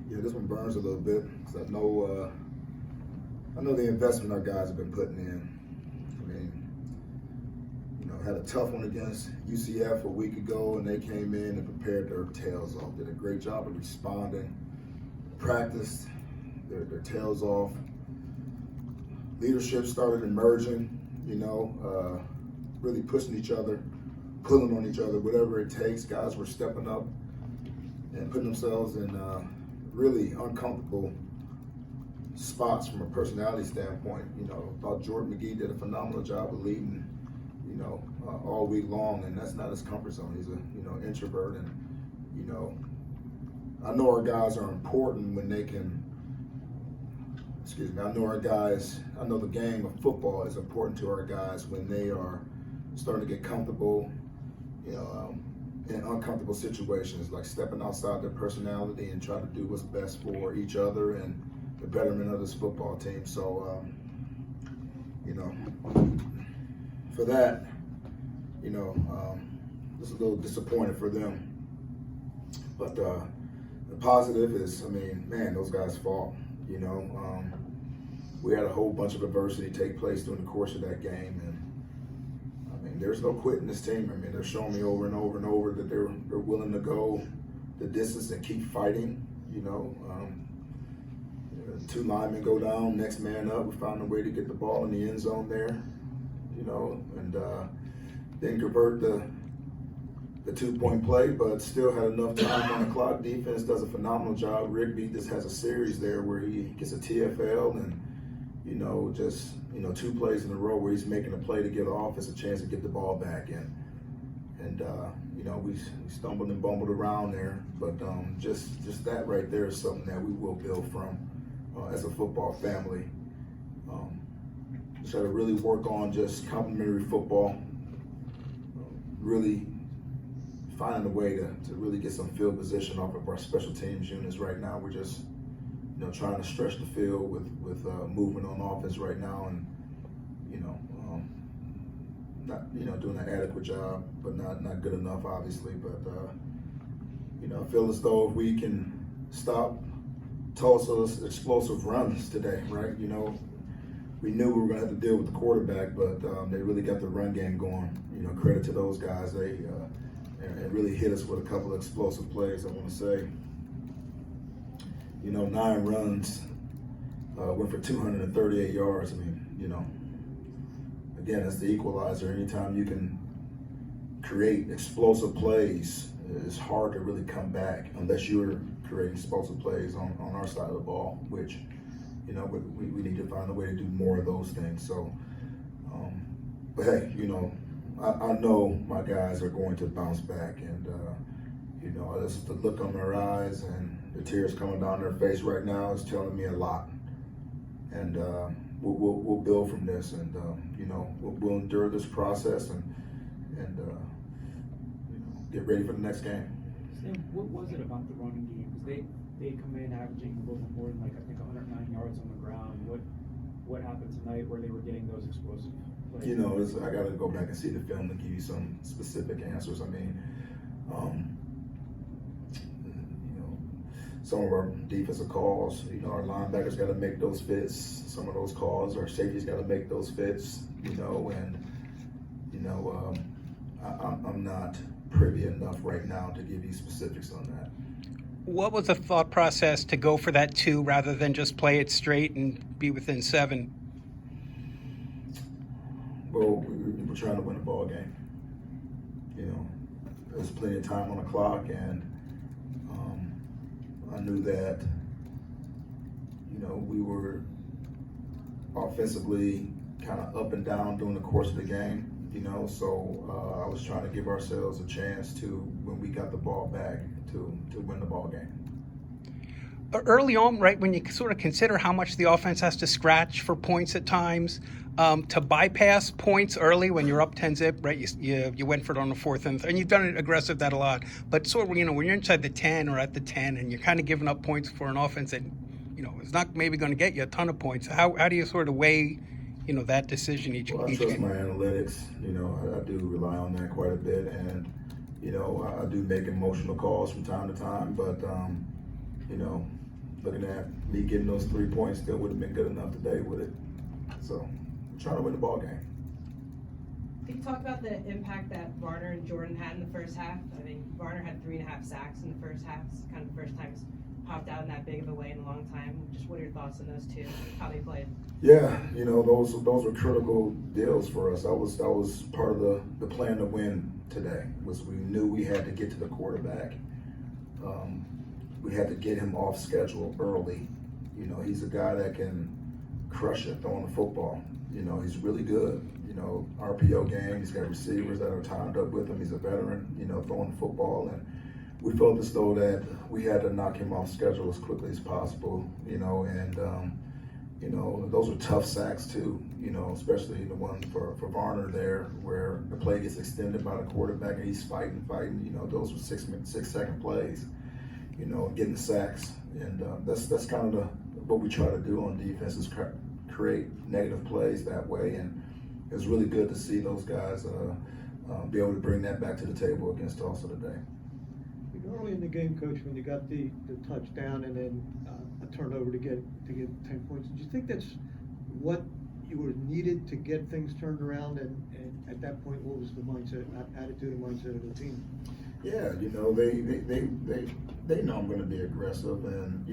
Yeah, this one burns a little bit because I know the investment our guys have been putting in. I mean, had a tough one against UCF a week ago, and they came in and prepared their tails off. Did a great job of responding, practiced their tails off. Leadership started emerging. Really pushing each other, pulling on each other, whatever it takes. Guys were stepping up and putting themselves in really uncomfortable spots from a personality standpoint. Thought Jordan McGee did a phenomenal job of leading, all week long, and that's not his comfort zone. He's a, introvert, and, I know our guys are important when they can, I know the game of football is important to our guys when they are starting to get comfortable, in uncomfortable situations, like stepping outside their personality and trying to do what's best for each other and the betterment of this football team. So, for that, just a little disappointed for them. But the positive is, those guys fought. We had a whole bunch of adversity take place during the course of that game, and there's no quitting this team. They're showing me over and over and over that they're willing to go the distance and keep fighting. Two linemen go down, next man up. We found a way to get the ball in the end zone there, and then convert the 2-point play, but still had enough time on the clock. Defense does a phenomenal job. Rigby just has a series there where he gets a TFL and, just 2 plays in a row where he's making a play to get off. It's a chance to get the ball back in. And we stumbled and bumbled around there, but just that right there is something that we will build from as a football family. Just got to really work on just complementary football, really finding a way to really get some field position off of our special teams units right now. We're just trying to stretch the field with movement on offense right now, and not doing an adequate job, but not good enough, obviously. But I feel as though if we can stop Tulsa's explosive runs today, right? We knew we were going to have to deal with the quarterback, but they really got the run game going. Credit to those guys. They and really hit us with a couple of explosive plays. I want to say, 9 runs, went for 238 yards. Again, that's the equalizer. Anytime you can create explosive plays, it's hard to really come back unless you're creating explosive plays on our side of the ball, which, we need to find a way to do more of those things. So, but hey, I know my guys are going to bounce back, and this is the look on their eyes and the tears coming down their face right now is telling me a lot. And we'll build from this, and we'll endure this process and get ready for the next game. Stan, what was it about the running game? Because they come in averaging a little bit more than 109 yards on the ground. What happened tonight where they were getting those explosive plays? I got to go back and see the film to give you some specific answers. Some of our defensive calls, our linebackers got to make those fits. Some of those calls, our safeties got to make those fits, I'm not privy enough right now to give you specifics on that. What was the thought process to go for that 2 rather than just play it straight and be within 7? Well, we're trying to win a ball game. There's plenty of time on the clock, and I knew that, we were offensively kind of up and down during the course of the game, so I was trying to give ourselves a chance to, when we got the ball back, to win the ball game. Early on, right, when you sort of consider how much the offense has to scratch for points at times, to bypass points early when you're up 10-zip, right? You went for it on the 4th and you've done it aggressive that a lot. But sort of, when you're inside the 10 or at the 10 and you're kind of giving up points for an offense that, is not maybe going to get you a ton of points. How do you sort of weigh, that decision each game? I trust my analytics. I do rely on that quite a bit, and I do make emotional calls from time to time. But looking at me getting those 3 points still would have been good enough today with it. So, I'm trying to win the ball game. Can you talk about the impact that Varner and Jordan had in the first half? I think Varner had 3.5 sacks in the first half. It's kind of the first time he's popped out in that big of a way in a long time. Just what are your thoughts on those two, how they played? Yeah, those were critical deals for us. That was part of the plan to win today. Was we knew we had to get to the quarterback. We had to get him off schedule early. He's a guy that can crush it throwing the football. He's really good. RPO game. He's got receivers that are timed up with him. He's a veteran. Throwing the football, and we felt as though that we had to knock him off schedule as quickly as possible. Those are tough sacks too, especially the one for Varner there where the play gets extended by the quarterback and he's fighting. Those were 6-second plays, getting the sacks. And that's kind of what we try to do on defense is create negative plays that way. And it was really good to see those guys be able to bring that back to the table against Tulsa today. Early in the game, Coach, when you got the touchdown and then a turnover to get 10 points, did you think that's what you were needed to get things turned around? And at that point, what was the attitude and mindset of the team? Yeah, they know I'm going to be aggressive, and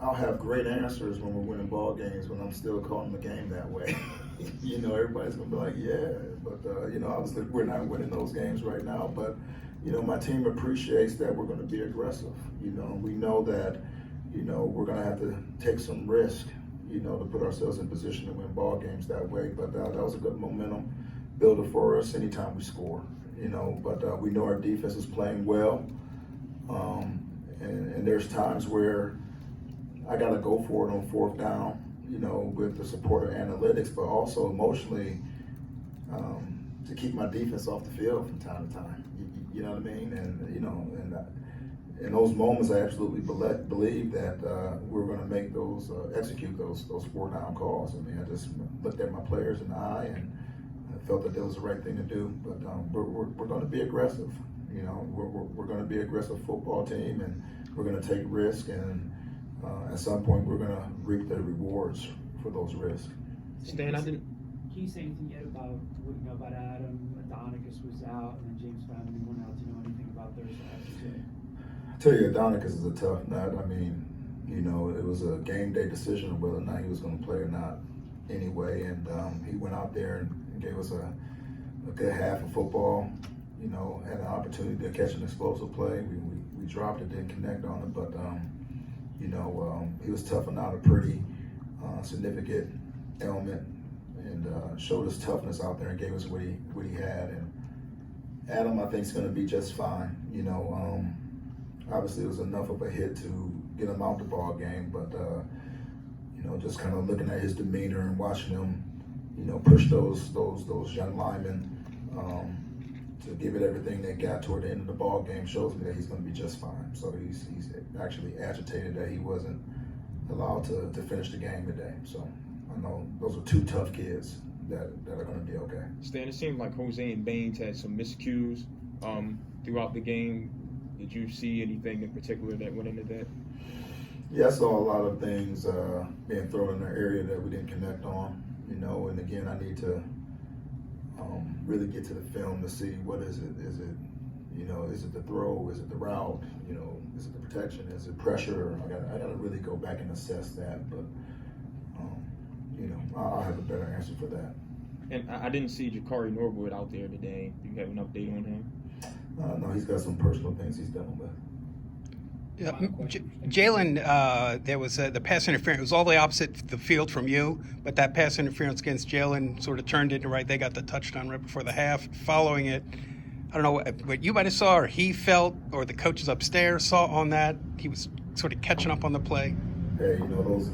I'll have great answers when we're winning ball games when I'm still calling the game that way. Everybody's gonna be like, yeah, but obviously we're not winning those games right now. But my team appreciates that we're going to be aggressive. We know that we're going to have to take some risk, to put ourselves in position to win ball games that way. But that was a good momentum builder for us anytime we score. But we know our defense is playing well, and there's times where I got to go for it on 4th down. With the support of analytics, but also emotionally to keep my defense off the field from time to time. You know what I mean? And in those moments, I absolutely believe that we're going to make those, execute those 4-down calls. I just looked at my players in the eye and I felt that that was the right thing to do. But we're going to be aggressive. We're going to be an aggressive football team, and we're going to take risk and. At some point, we're going to reap the rewards for those risks. Stan, can you say anything yet about what you know about Adam? Adonicus was out, and then James found anyone else? Do you know anything about their side? I tell you, Adonicus is a tough nut. It was a game day decision of whether or not he was going to play or not anyway. And he went out there and gave us a good half of football. Had an opportunity to catch an explosive play. We dropped it, didn't connect on it, but he was toughing out a pretty significant element and showed his toughness out there and gave us what he had. And Adam, I think, is going to be just fine. Obviously it was enough of a hit to get him out the ball game, but just kind of looking at his demeanor and watching him, push those young linemen to give it everything they got toward the end of the ball game shows me that he's going to be just fine. So he's actually agitated that he wasn't allowed to finish the game today. So I know those are 2 tough kids that are going to be okay. Stan, it seemed like Jose and Baines had some miscues throughout the game. Did you see anything in particular that went into that? Yeah, I saw a lot of things being thrown in the area that we didn't connect on. And again, I need to really get to the film to see what is it. Is it the throw? Is it the route? Is it the protection? Is it pressure? I got to really go back and assess that. But I'll have a better answer for that. And I didn't see Jakari Norwood out there today. Do you have an update on him? No, he's got some personal things he's dealing with. Yeah, Jalen, there was the pass interference. It was all the opposite the field from you, but that pass interference against Jalen sort of turned into right. They got the touchdown right before the half. Following it, I don't know what you might have saw or he felt or the coaches upstairs saw on that. He was sort of catching up on the play. Hey, those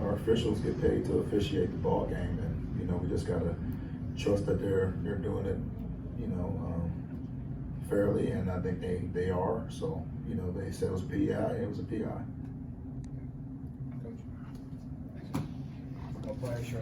our officials get paid to officiate the ball game, and we just gotta trust that they're doing it, fairly, and I think they are. So, they said it was a PI, it was a PI. Coach. No player, sure.